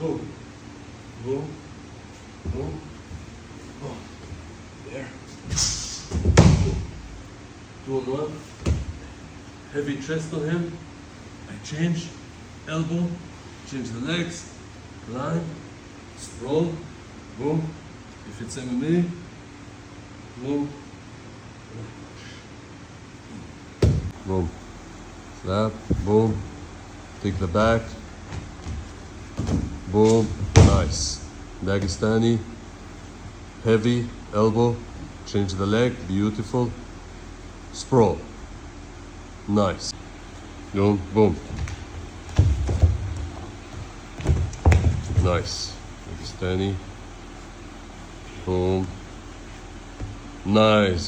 Boom. Boom. Boom. Oh. There. Doing one. Heavy chest on him. I change. Elbow. Change the legs. Line. Sprawl. Boom. If it's MMA. Boom. Boom. Slap. Boom. Take the back. Boom. Nice. Dagestani. Heavy. Elbow. Change the leg. Beautiful. Sprawl. Nice. Boom. Boom. Nice. Dagestani. Boom. Nice.